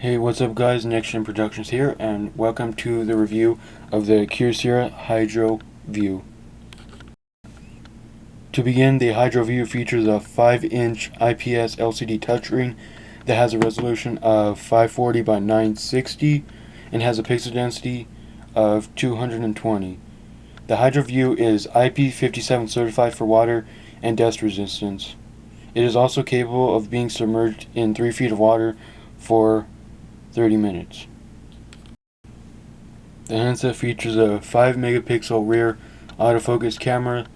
Hey, what's up guys, Next Gen Productions here, and welcome to the review of the Kyocera Hydro View. To begin, the Hydro View features a 5-inch IPS LCD touchscreen that has a resolution of 540 by 960 and has a pixel density of 220. The Hydro View is IP57 certified for water and dust resistance. It is also capable of being submerged in 3 feet of water for 30 minutes. The handset features a 5 megapixel rear autofocus camera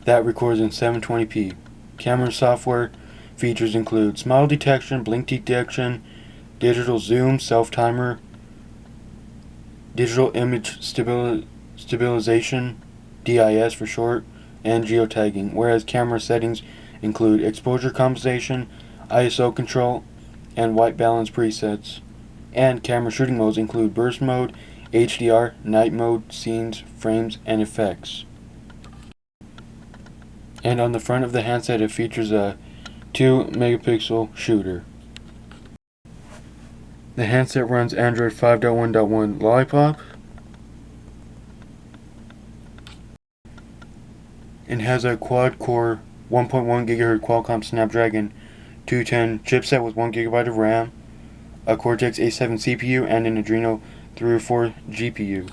that records in 720p. Camera software features include smile detection, blink detection, digital zoom, self-timer, digital image stabilization, DIS for short, and geotagging, whereas camera settings include exposure compensation, ISO control, and white balance presets. And camera shooting modes include burst mode, HDR, night mode, scenes, frames, and effects. And on the front of the handset it features a 2 megapixel shooter. The handset runs Android 5.1.1 Lollipop and has a quad-core 1.1 GHz Qualcomm Snapdragon 210 chipset with 1 GB of RAM, a Cortex A7 CPU, and an Adreno 304 GPU.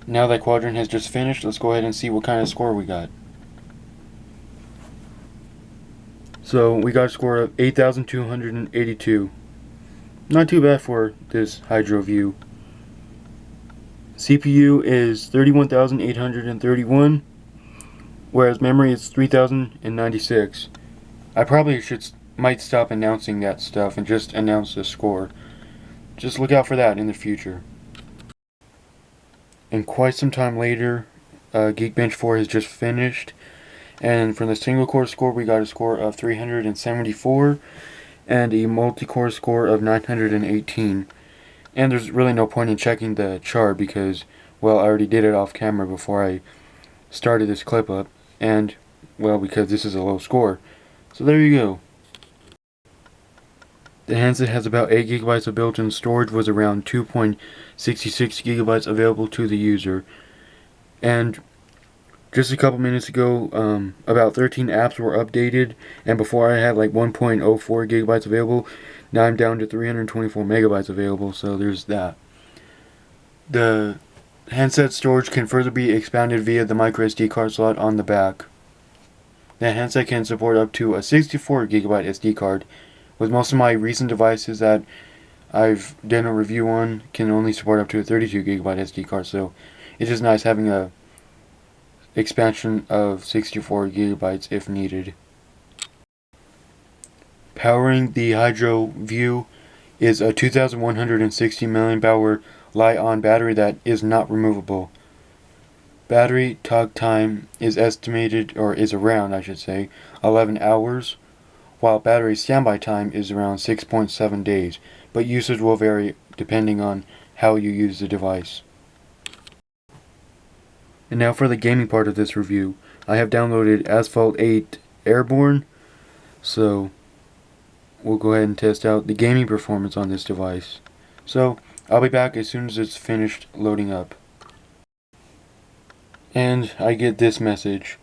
Now that quadrant has just finished, let's go ahead and see what kind of score we got. So we got a score of 8,282. Not too bad for this Hydro View. CPU is 31,831, whereas memory is 3,096. I probably might stop announcing that stuff and just announce the score. Just look out for that in the future. And quite some time later, Geekbench 4 has just finished, and from the single core score we got a score of 374 and a multi-core score of 918. And there's really no point in checking the chart because, well, I already did it off camera before I started this clip up, and, well, because this is a low score. So there you go. The handset has about 8 GB of built-in storage, with around 2.66 GB available to the user. And just a couple minutes ago, about 13 apps were updated, and before I had like 1.04 GB available. Now I'm down to 324 megabytes available, so there's that. The handset storage can further be expanded via the microSD card slot on the back. The handset can support up to a 64 GB SD card, with most of my recent devices that I've done a review on can only support up to a 32 GB SD card, so it's just nice having a expansion of 64 GB if needed. Powering the Hydro View is a 2160 mAh Li-on battery that is not removable. Battery talk time is estimated, or is around, I should say, 11 hours, while battery standby time is around 6.7 days, but usage will vary depending on how you use the device. And now for the gaming part of this review. I have downloaded Asphalt 8 Airborne, so we'll go ahead and test out the gaming performance on this device. So I'll be back as soon as it's finished loading up. And I get this message: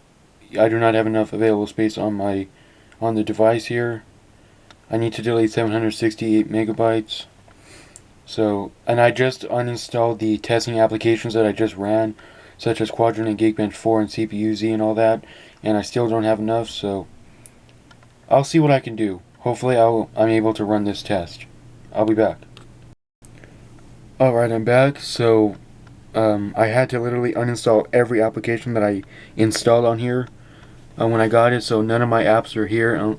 I do not have enough available space on the device here. I need to delete 768 megabytes. So, and I just uninstalled the testing applications that I just ran, such as Quadrant and Geekbench 4 and CPU-Z and all that, and I still don't have enough, so I'll see what I can do. Hopefully I'm able to run this test. I'll be back. Alright, I'm back. So I had to literally uninstall every application that I installed on here when I got it, so none of my apps are here.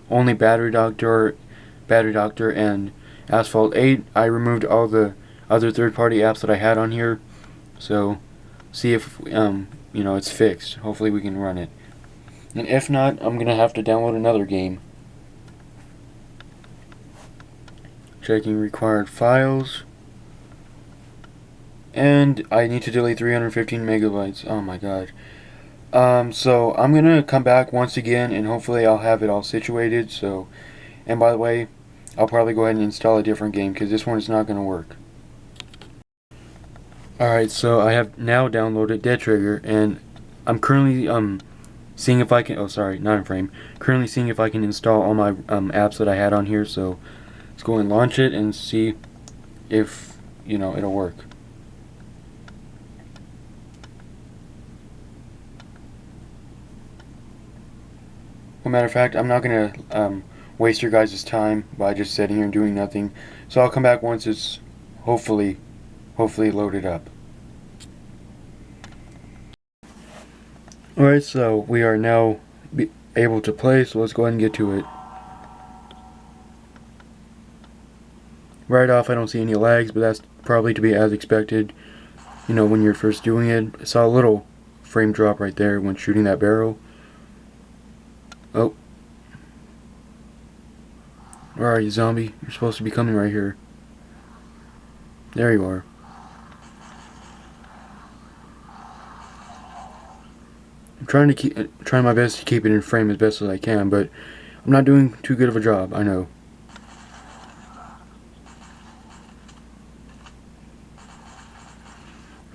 Only Battery Doctor, and Asphalt 8. I removed all the other third-party apps that I had on here, so see if it's fixed. Hopefully we can run it, and if not, I'm gonna have to download another game. Checking required files. And I need to delete 315 megabytes. Oh my god. So I'm gonna come back once again, and hopefully I'll have it all situated. So, and by the way, I'll probably go ahead and install a different game because this one is not going to work. Alright, so I have now downloaded Dead Trigger, and I'm currently seeing if I can, oh sorry, not in frame, currently seeing if I can install all my apps that I had on here. So let's go and launch it and see if, it'll work. Well, matter of fact, I'm not going to waste your guys' time by just sitting here and doing nothing. So I'll come back once it's hopefully loaded up. Alright, so we are now able to play, so let's go ahead and get to it. Right off, I don't see any lags, but that's probably to be as expected. When you're first doing it. I saw a little frame drop right there when shooting that barrel. Oh. Where are you, zombie? You're supposed to be coming right here. There you are. I'm trying my best to keep it in frame as best as I can, but I'm not doing too good of a job, I know.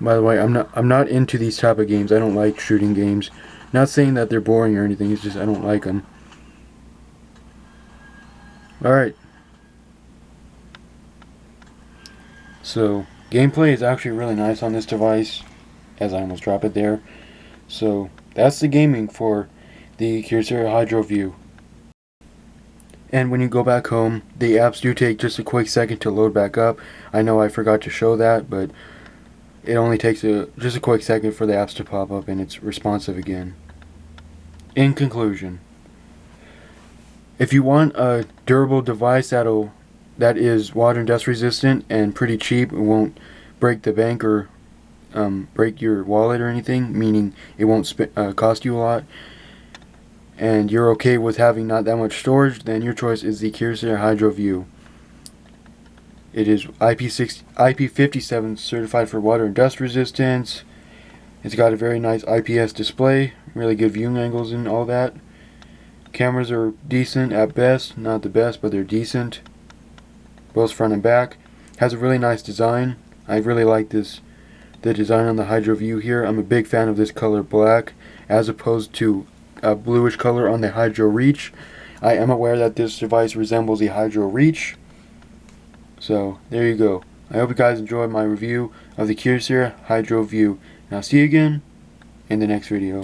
By the way, I'm not into these type of games. I don't like shooting games. Not saying that they're boring or anything, it's just I don't like them. Alright. So, gameplay is actually really nice on this device, as I almost dropped it there. So, that's the gaming for the Kyocera Hydro View. And when you go back home, the apps do take just a quick second to load back up. I know I forgot to show that, but it only takes just a quick second for the apps to pop up and it's responsive again. In conclusion, if you want a durable device that is water and dust resistant and pretty cheap, it won't break the bank or break your wallet or anything, meaning it won't cost you a lot, and you're okay with having not that much storage, then your choice is the Kyocera Hydro View. It is IP57 certified for water and dust resistance. It's got a very nice IPS display, really good viewing angles and all that. Cameras are decent at best, not the best, but they're decent. Both front and back. Has a really nice design. I really like the design on the Hydro View here. I'm a big fan of this color black, as opposed to a bluish color on the Hydro Reach. I am aware that this device resembles the Hydro Reach. So, there you go. I hope you guys enjoyed my review of the Kyocera Hydro View. And I'll see you again in the next video.